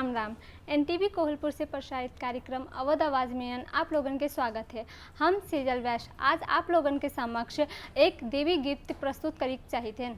Ram Ram. NTV Kohalpur से प्रसारित कार्यक्रम अवध आवाज़ में आप लोगन के स्वागत है। हम सेजल वैश्य आज आप लोगन के समक्ष एक देवी गीत प्रस्तुत करी चाहिए।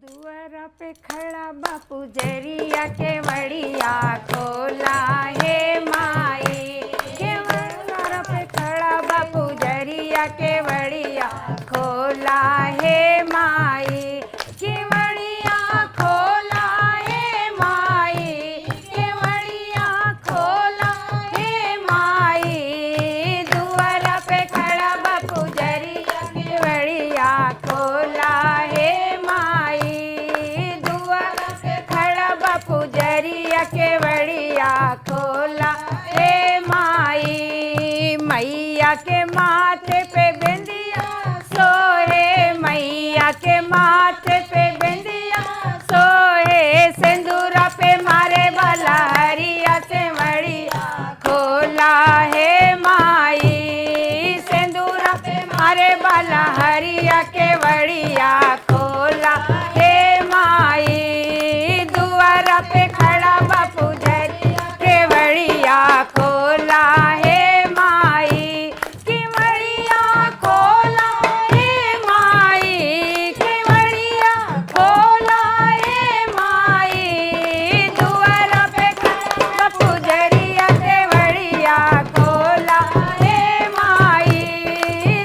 दुआरा पे खड़ा बापू जरिया के वड़िया खोला हे माई, के दुआरा पे खड़ा बापू जरिया के वड़िया खोला हे माई, के वड़िया खोला हे माई, के वड़िया खोला हे माई। दुआरा पे खड़ा बापू जरिया के वड़िया खोला हे माई, दुआरा पे खड़ा बापू जरिया के वड़िया खोला हे माई। मैया के माथे पे बिंदिया सोहे, मैया के माथे पे बिंदिया सोहे, सिंदूरा पे मारे वाला हरिया से वड़िया खोला हे माई, सिंदूरा पे मारे वाला हरिया के वड़िया खोला हे माई। दुआरा पे खड़ा बापू जरिया के वड़िया खोला हे माई, की वड़िया खोला हे माई, की वड़िया खोला हे माई। दुआरा पे खड़ा बापू जरिया के वड़िया खोला हे माई,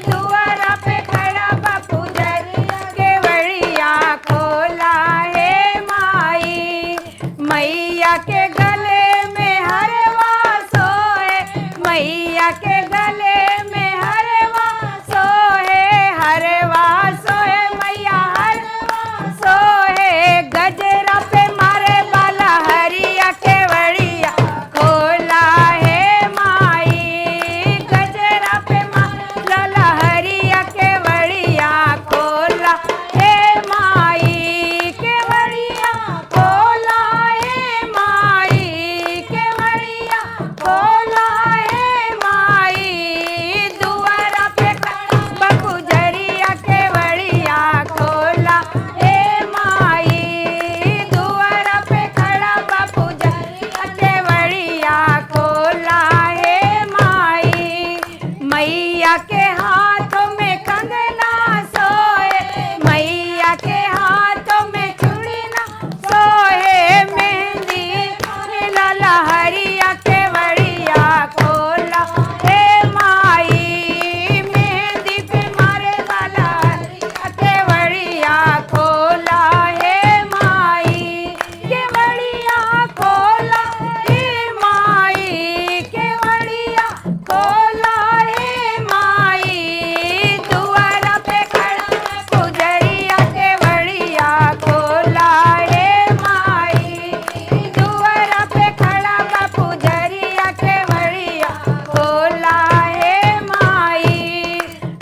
दुआरा पे खड़ा बापू जरिया के वड़िया खोला हे माई। मैया के गले में हरवा सोए, मैया के गले में हरवा सोए, हरवा सोए मैया हरवा सोए, गजरा पे मारे वाला हरिया के वड़िया खोला हे माई, गजरा पे मारे वाला हरिया के वड़िया खोला हे माई, के वड़िया खोला हे माई, के वड़िया खोला हे माई। दुआरा पे खड़ा बापू जरिया के वड़िया खोला हे माई, दुआरा पे खड़ा बापू जरिया के वड़िया खोला हे माई। मैया के हाथों में कंगना सोए, मैया के हाथों में चूड़ी ना सोए, मेहंदी लाला हरिया के वड़िया खोला हे माई, मेहंदी पे मारे वाला हरिया के वड़िया खोला हे माई, के वड़िया खोला हे माई, के वड़िया खोला हे माई। दुआरा पे खड़ा पुजरिया के वड़िया खोला हे माई, दुआरा पे खड़ा बापू जरिया के वड़िया खोला हे माई।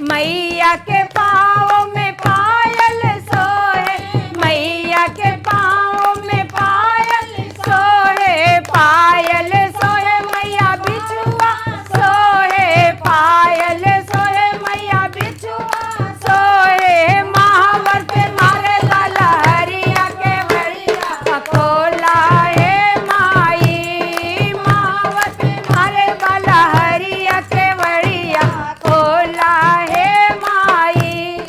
मैया के पाँव में पायल सोए, मैया के पाँव में पायल सोए, पायल सोए मैया बिछुआ सोए, पायल सोए मैया बिछुआ सोए, महावर पे मारे लाला हरिया के वड़िया खोला हे माई, महावर पे मारे वाला हरिया के वड़िया खोला हे माई।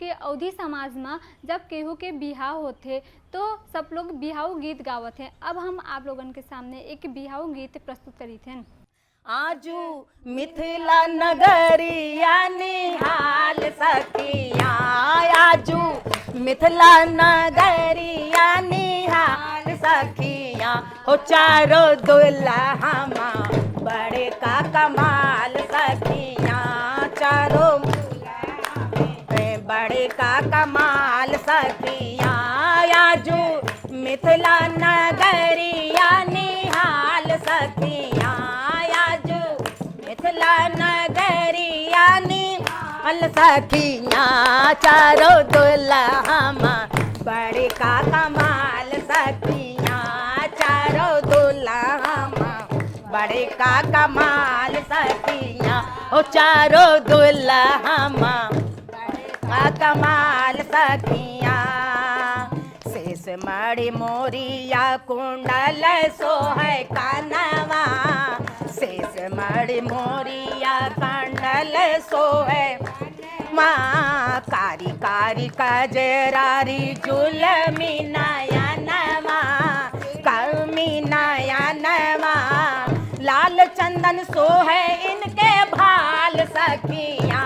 के अवधी समाज में जब केहू के बिहाव होते तो सब लोग बिहाव गीत गावत हैं। अब हम आप लोगन के सामने एक बिहाव गीत प्रस्तुत करी थे। आजू मिथिला नगरिया निहाल सखिया, आजू मिथिला नगरिया निहाल सखिया, हो चारों दुल्हा बड़े का कमाल सखिया, चारों बड़े का कमाल सखिया, आजू मिथिला नगरिया निहाल सखिया, आजू मिथिला नगरिया निहाल सखिया, चारों दुल्हा बड़े का कमाल सखिया, चारों दुल्हा बड़े का कमाल सखिया, ओ चारों दुल्हा कमाल सखिया, शेष मणि मोरिया कुंडल सोहै कानवा, शेष मणि मोरिया कुंडल सोहै माँ, कारी कारी कजरारी जुलमी नयनवा, कमी नयनवा, लाल चंदन सोहै इनके भाल सखिया,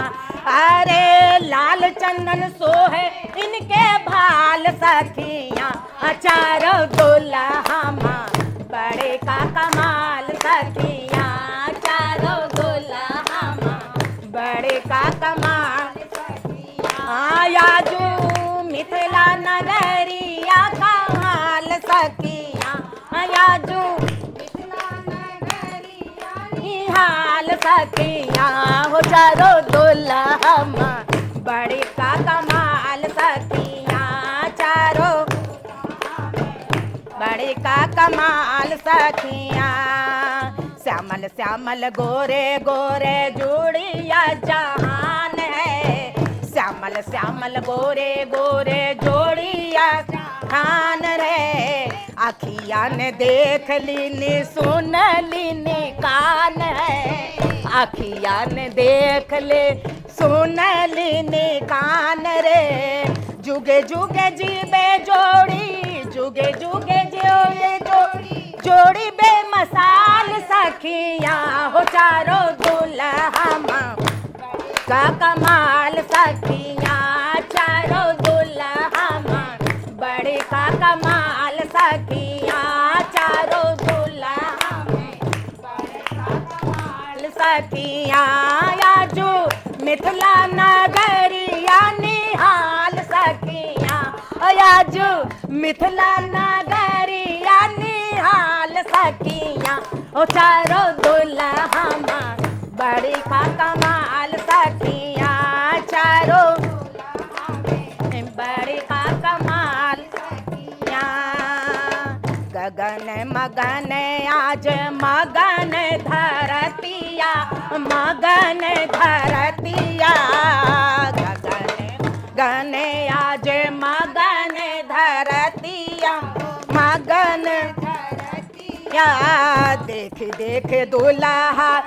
अरे लाल चंदन सोहै इनके भाल सखिया, चारों दुल्हा बड़े का कमाल सखिया, चारों दुल्हा बड़े का कमाल आजू मिथिला नगरिया कमाल सखिया, आजू हाल सखिया, हो चारों दुल्हा बड़े का कमाल सखिया, चारों बड़े का कमाल सखिया, श्यामल श्यामल गोरे गोरे जोड़िया जहान है, श्यामल श्यामल गोरे गोरे जोड़िया जहान रे, अखिया ने देख लीनी सुन लीनी कान है, अखिया ने देख ले सुन लीनी कान रे, जुगे जुगे जीबे जोड़ी, जुगे जुगे जोड़ी जोड़ी बेमसाल सखिया, हो चारों दुल्हा का कमाल सखिया, चारों दुल्हा बड़े का कमाल सखिया, चारों दुल्हा बड़े का कमाल सखिया, आजू मिथिला नगरिया निहाल सखिया, आजू मिथिला नगरिया निहाल सखिया, ओ चारों दुल्हा बड़े का कमाल सखिया, चारों बड़े का कमाल सखिया, गगन मगन आज मगन धरतिया, मगन धरतिया, गगन गन आज मगन धरतिया, मगन धरतिया, देख देख दुल्हा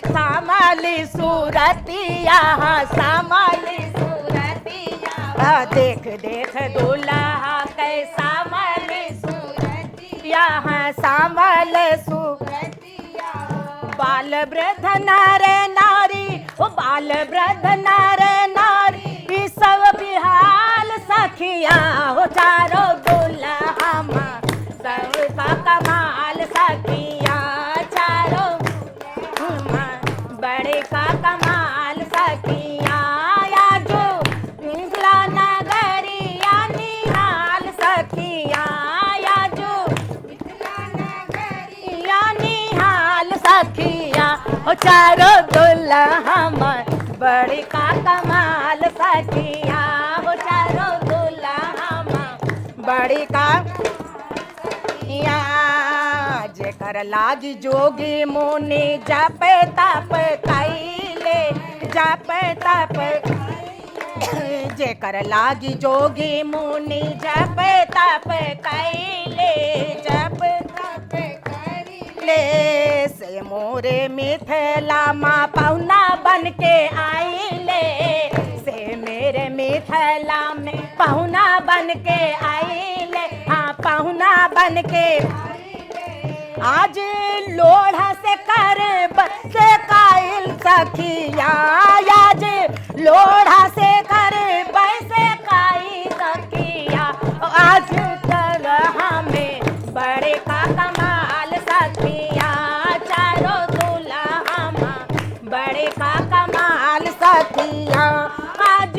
सामली सूरतिया, सामली सूरतिया, देख देख दुल्हा कैसा मल सूरतिया, सामल सूरतिया, बाल वृद्ध नर नारी, ओ बाल वृद्ध नर नारी, ई सब बिहाल सखिया, हो चारों दुल्हा सब का कमाल सखिया, चारों बड़े का कमाल सखिया, आजू मिथिला नगरिया निहाल सखिया, आजू मिथिला नगरिया निहाल सखिया, ओ चारों दुल्हा बड़े का कमाल सखिया, ओ चारों दुल्हा बड़े का जेकर लागी जोगी मुनि जप तप कैले, जप तप जेकर लागी जोगी मुनि जप तप कैले, जप तप कैले, से मोरे मिथिला माँ पहुना बन के आइले, से मेरे मेरे मिथिला में पहुना बन के आइले, हाँ पहुना बन के आज लोढ़ा से कर से कायल सखिया, आज लोढ़ा से कर से काई सखिया, आज तक हमें बड़े का कमाल सखिया, चारों दूल्हा बड़े का कमाल सखिया, आज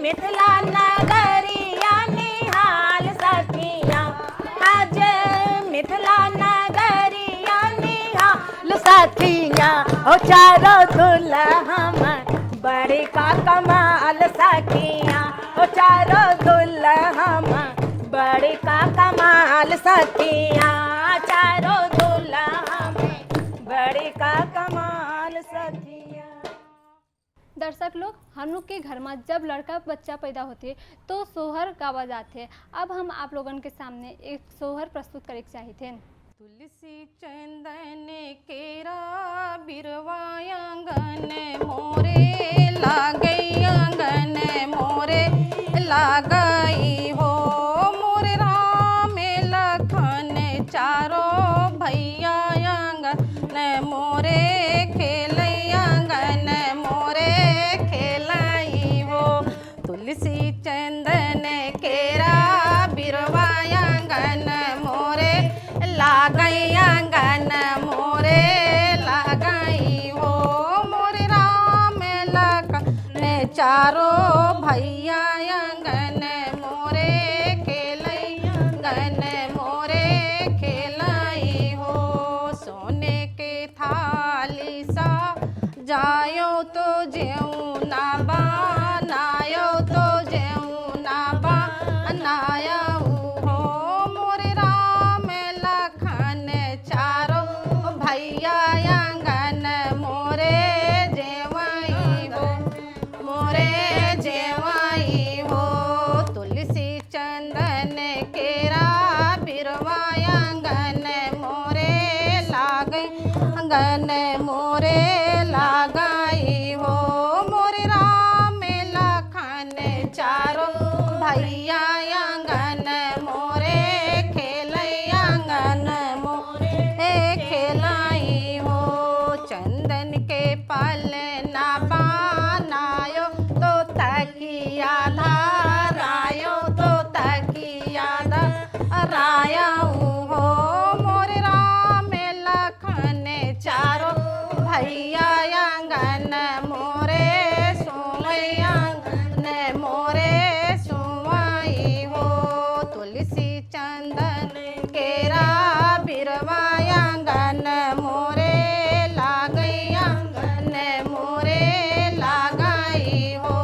मिथिला नगरिया निहाल सखिया, आज मिथिला नगरिया निहाल सखिया, ओ चारों दूल्हा बड़े का कमाल सखिया, ओ चारों दूल्हा बड़े का कमाल सखिया, चारों दूल्हा बड़े का कमाल सखिया। दर्शक लोग, हम लोग के घर में जब लड़का बच्चा पैदा होते तो सोहर गावा जाते। अब हम आप लोगन के सामने एक सोहर प्रस्तुत करे चाहते हैं। तुलसी चंदन केरा बिरवा आंगन मोरे लागई, आंगन मोरे लागई हो, मोरे राम लखन चारों भैया आंगन मोरे खेलई, आंगन मोरे खेलई हो। तुलसी चंदन केरा बिरवा आंगन मोरे लागई, आंगन मोरे लागई हो, मोरे राम लखन चारों भैया आंगन मोरे खेलई, आंगन मोरे खेलई हो। सोने के थाली सा जायो तो जेऊ ना बनायो, तो जेऊ ना बनायो हो, मोरे राम लखन चारों भैया आंगन मोरे जेवई हो, मोरे जेवई हो। तुलसी चंदन केरा बिरवा आंगन मोरे लागई, आंगन मोरे लागई हो, मोरे राम लखन चारों भैया आंगन मोरे खेलई, आंगन मोरे खेलई हो। चंदन के पलना बनायो तो तकिया धरायो, तो तकिया धरायो हो, मोरे राम लखन चारों भैया आंगन मोरे सोवई, आंगन मोरे सोवई हो। तुलसी चंदन केरा बिरवा आंगन मोरे लागई, आंगन मोरे लागई हो,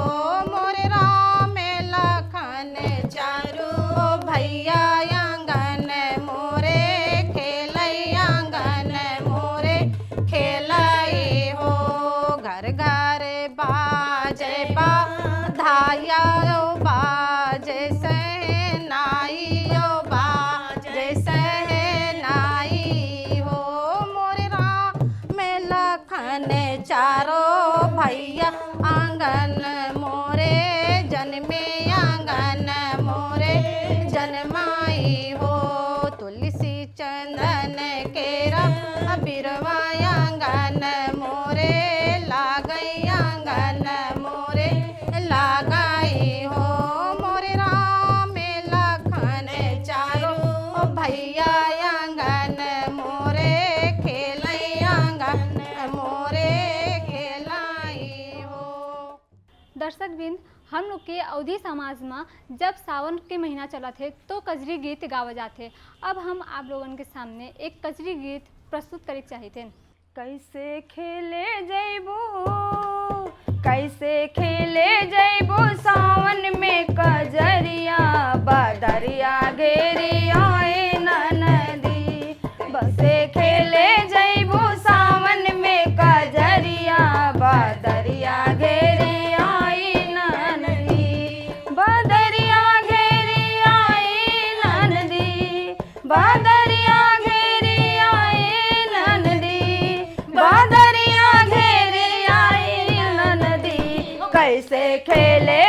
मोरे राम लखन चारों भैया आंगन मोरे खेलई, आंगन मोरे खेलई हो। घर घर बाजे बाधाया बाजे सहनाई, बाजे सहनाई हो, मोरे राम लखन चारों भैया आंगन मोरे जन्मे, आंगन मोरे जन्माई हो। तुलसी चंदन केरा बिरवा आंगन मोरे लागई, आंगन मोरे लागई हो, मोरे राम लखन चारों भैया आंगन मोरे खेलई, आंगन मोरे खेलई हो। दर्शक बिंद, हम लोग के अवधी समाज में जब सावन के महीना चला थे तो कजरी गीत गावा जाते। अब हम आप लोगन के सामने एक कजरी गीत प्रस्तुत करे चाहते हैं। कैसे खेले जैबो, कैसे खेले जैबो सावन में कजरिया, बदरिया घेरी आए नदी, बसे खेले जैबो सावन में कजरिया, बदरिया घेरी आई नदी, बदरिया घेरी आई नदी, बदरिया घेरी आई नदी, बदरिया घेरी आई नदी, कैसे खेले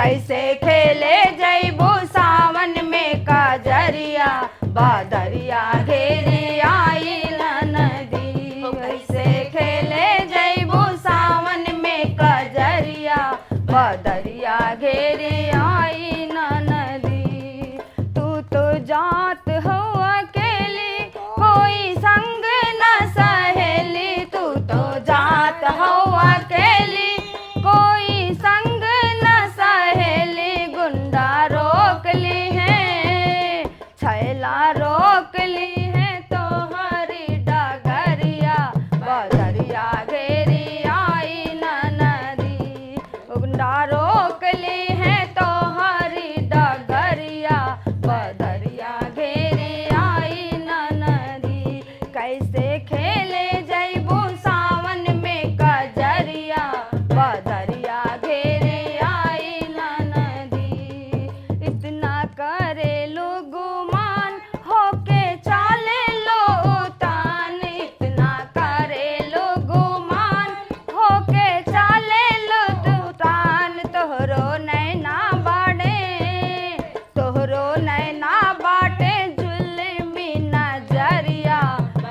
कैसे खेले जैबू सावन में कजरिया बदरिया घेरी आइल नदी। कैसे खेले जैबू सावन में कजरिया बदरिया घेरी आइल नदी। तू तो जात हो अकेली कोई संग न सहेली, तू तो जात हो अकेली कोई संग न सहेली। गुंडा रोक ली है छैला रोक ली है तो हरी डगरिया बदरिया घेरी आई नदी। गुंडा रोक ली है तो हरी डगरिया बदरिया घेरी आई नदी। कैसे खेले जैबू सावन में कजरिया बदरिया घेरी आई नदी। इतना करे लो गुमान होके चाले लो उतान, इतना करे लो गुमान होके चाले लो उतान। तोहरो नैना बाड़े तोहरो नैना बाटे जुल्मी नजरिया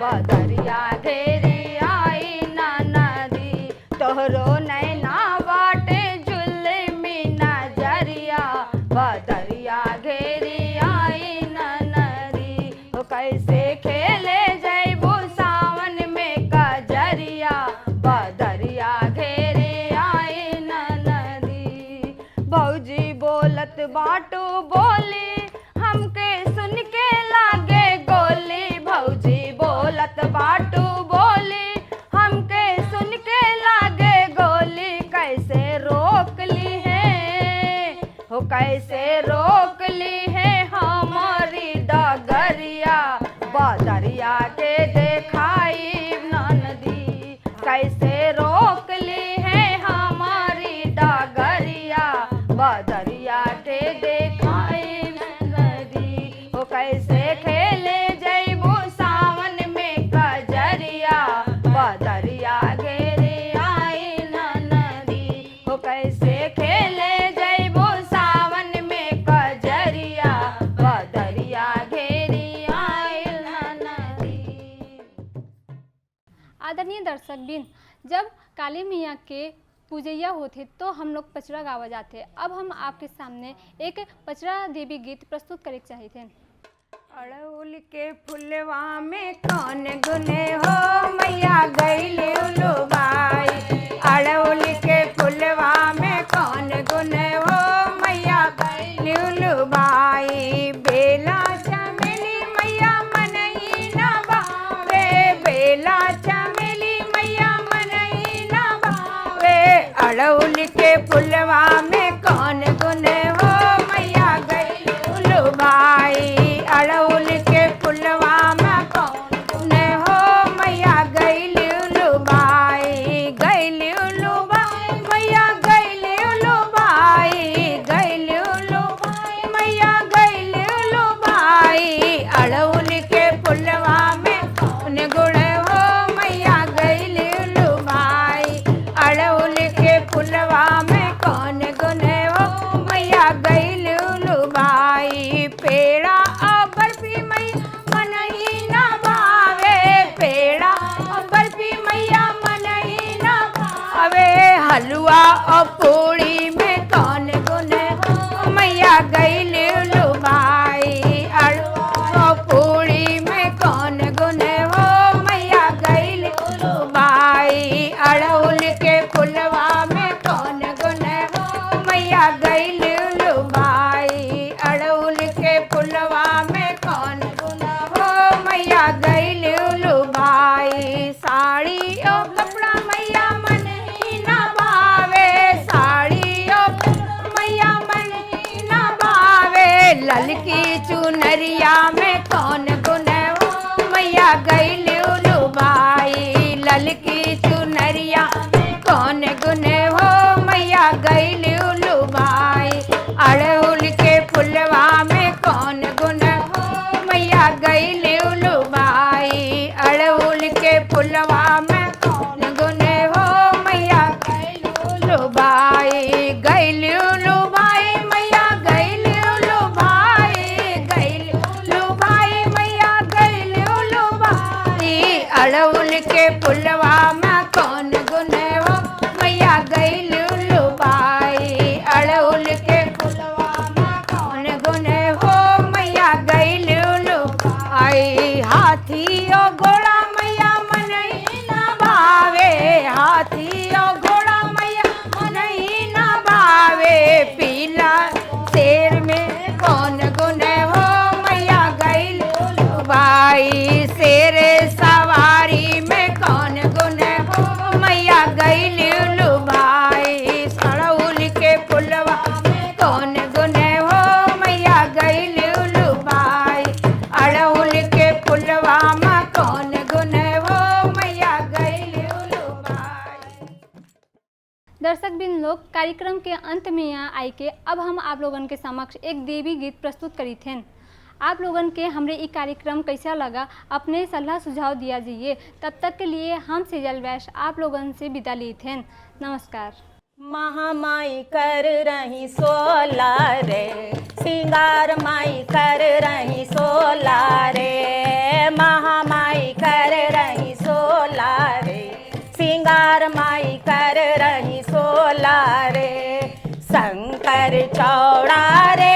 बदरिया घेरी आई नदी। तोहरो नैना बाटे जुल्मी नजरिया बदरिया घेरी आई नदी। ओ कैसे खेले जैबू सावन में कजरिया बदरिया घेरी आई नदी। भौजी बोलत बाटू बोली हमके सुन के लागे गोली, भौजी बोलत बाटू बोली हमके सुन के लागे गोली। कैसे रोक ली है हो कैसे रोक ली है हमारी डगरिया बदरिया के देखाई नदी। कैसे रोक ली है हमारी डगरिया बदरिया के देखाई नदी। हो कैसे खेले जैबू सावन में कजरिया बदरिया घेरी आई नदी। हो कैसे खेले जैबू सावन में कजरिया बदरिया घेरी आई नदी। आदरणीय दर्शकबिन, जब काली मैया के पूजैया होते तो हम लोग पचरा गावा जाते। अब हम आपके सामने एक पचरा देवी गीत प्रस्तुत करे चाहे थे। अड़हुल के फुलवा में कौन गुने हो मैया गईले उलुबाई। अड़हुल के फुलवा में कौन गुने हो मैया गईले उलुबाई। बेला चमेली मैया मनई न बावे, बेला चमेली मैया मनई न बावे। अड़हुल के फुलवा में कौन गुने हो मैया गईले उलुबाई। अड़हुल के फुलवा में कौन गुने हो मैया गईले उलुबाई। गईले उलुबाई मैया गईले उलुबाई, गईले उलुबाई मैया गईले उलुबाई। अड़हुल के फुलवा में कौन गुणे हो मैया गईले उलुबाई। अड़हुल के फुलवा में कौन गुने हो मैया गईले उलुबाई। पेड़ा और बर्फी मैया मनई न भावे, पेड़ा और बर्फी मैया मनई न भावे। हलवा और पूड़ी में कौन गुने हो मैया गईले उलुबाई। हलवा और पूड़ी में कौन गुने हो मैया गईले उलुबाई। अड़हुल के फुलवा में कौन गुने हो मैया गईले उलुबाई। अड़हुल के फुलवा में कौन गुना हो मैया गईले उलुबाई। साड़ी और कपड़ा मैया मनई न भावे, साड़ी और मैया मनई न भावे। ललकी चुनरिया में कौन गुने हो मैया गईले उलुबाई। ललकी चुनरिया में कौन गुने हो मैया गईले उलुबाई। अड़हुल के फुलवा में कौन गुण हो मैया गईले उलुबाई। अड़हुल के फुलवा में कौन गुण हो मैया गईले उलुबाई। गईले उलुबाई में कौन गुन हो मैया गईल लुभाई अड़हुल के फुलवा में कौन गुन हो मैया गईल लुभाई हाथी ओ घोड़ा मैया मनई ना भावे हाथी ओ घोड़ा मैया मनई ना भावे पीला शेर में कौन गुन हो मैया गईल लुभाई शेर सवारी में कौन गुन हो मैया गईल लुभाई अड़हुल के फुलवा में कौन गुन हो मैया गईल लुभाई अड़हुल के फुलवा में कौन गुन हो मैया गईल लुभाई। दर्शक बिन लोग कार्यक्रम के अंत में यहाँ आई के अब हम आप लोगन के समक्ष एक देवी गीत प्रस्तुत करी थे। आप लोगन के हमरे ई कार्यक्रम कैसा लगा अपने सलाह सुझाव दिया जाइए। तब तक के लिए हम सेजल वैश्य आप लोगन से विदा ली थे। नमस्कार। महामाई कर रही सोला रे सिंगार माई कर रही सोला रे महामाई कर रही सोला रे सिंगार माई कर रही सोला रे शंकर चौड़ा रे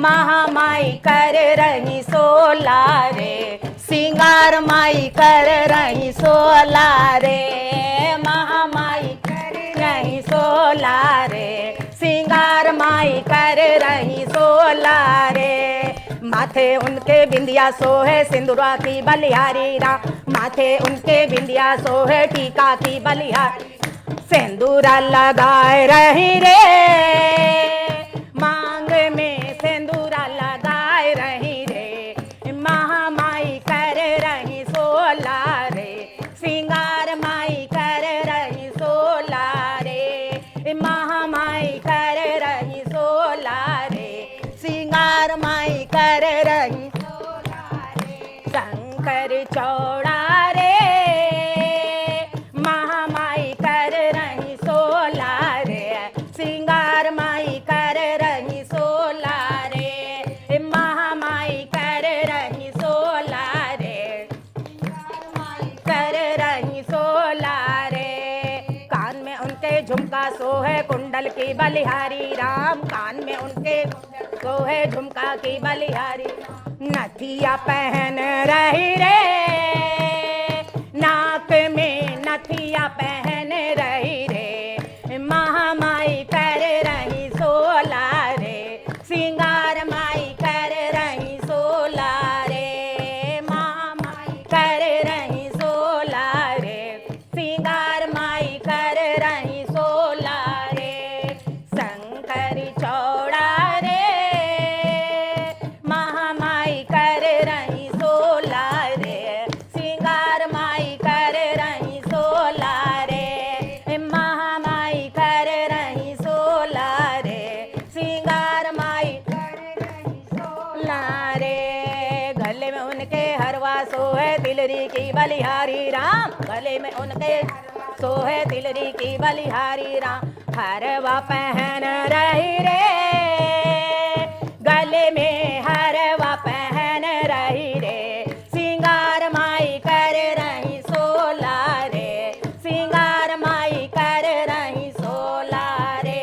महामाई कर रही सोला रे सिंगार माई कर रही सोला रे महामाई कर रही सोला रे सिंगार माई कर रही सोला रे माथे उनके बिंदिया सोहे सिंदूरा की बलिहारी राम माथे उनके बिंदिया सोहे टीका की बलिहारी सिंदूरा लगाए रही रे मांग में सिंदूरा लगाए रही रे महामाई कर रही सोला रे सिंगार माई कर रही सोला रे महामाई कर रही सोला रे सिंगार माई कर रही सोला रे शंकर चौड़ा रे महामाई कर रही सोला रे सिंगार माई कर रही सोला रे महामाई कर रही सोला रे कर रही सोला रे कान में उनके झुमका सोहे कुंडल की बलिहारी राम कान में उनके सोहे झुमका की बलिहारी नथिया पहन रही रे नाक में नथिया पहन रही रे महामाई कर रही सोला रे सिंगार माई कर रही सोला रे महामाई कर रही सोला रे सिंगार माई कर रही सोला रे शंकर चौड़ा रे महामाई कर रही सोला रे सिंगार माई कर रही सोला रे महामाई कर रही सोला रे सिंगार माई कर रही सोला रे गले में उनके हरवा सोहे तिलरी की बलिहारी राम गले में उनके सोहे तिलरी की बलिहारी राम हरवा पहन रही रे गले में हरवा पहन रही रे सिंगार माई कर रही सोला रे सिंगार माई कर रही सोला रे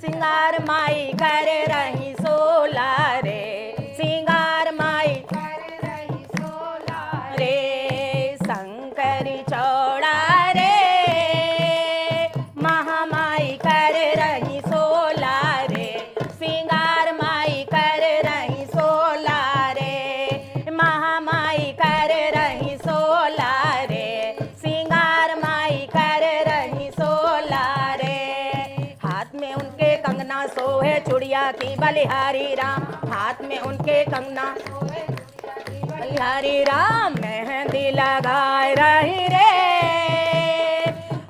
सिंगार माई कर रही सोला रे सिंगार माई कर रही सोला रे शंकर चौड़ा रे महामाई कर रही सोला रे सिंगार माई कर रही सोला रे महामाई कर रही सोला रे सिंगार माई कर रही सोला रे हाथ में उनके कंगना सोहे चूड़िया की बलिहारी राम हाथ में उनके कंगना सोहे बलिहारी राम मेहंदी लगाए रही रे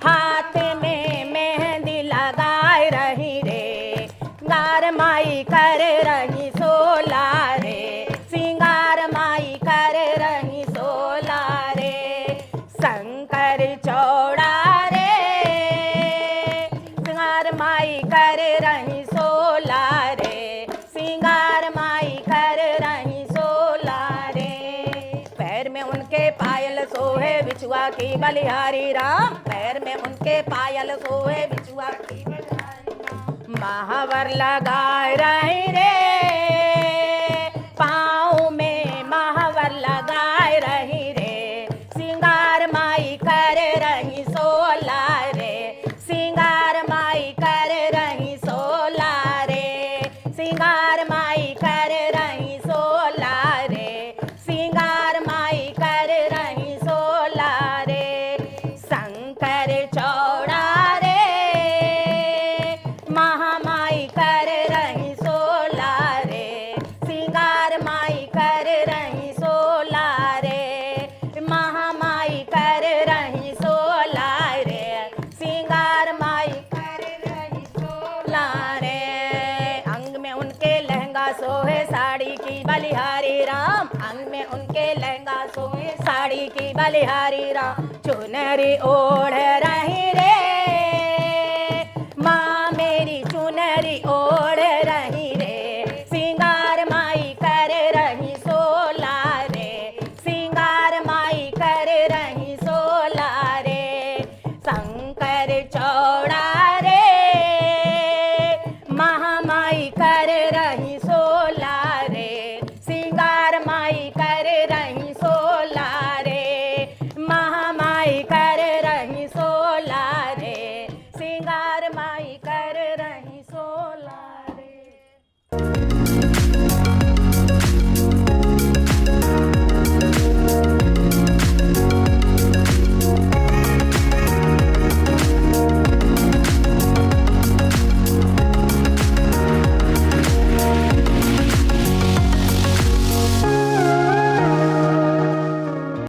हाथ में मेहंदी लगाए रही रे सिंगार माई कर रही सोला रे सिंगार माई कर रही सोला रे शंकर चौड़ा रे सिंगार माई कर रही सोला रे सिंगार माई कर रही सोला रे पैर में उनके पायल सो सोहे बिछुआ की बलिहारी राम, पैर में उनके पायल सोहे बिछुआ की बलिहारी राम। महावर लगाए रही रे, पाँव में महावर लगाए रही रे, सिंगार माई कर रही सोला रे, सिंगार माई कर रही सोला रे, सिंगार माई कर रही सोला रे, सिंगार माई कर रही सोला रे। शंकर चौड़ा रे, महामाई कर रही सोला रे, सिंगार माई कर रही सोला रे, महामाई कर रही सोला रे, सिंगार माई कर रही सोला रे। अंग में उनके लहंगा सोहे साड़ी की बलिहारी राम, अंग में उनके लहंगा सोहे साड़ी की बलिहारी राम। चुनरी ओढ़ रही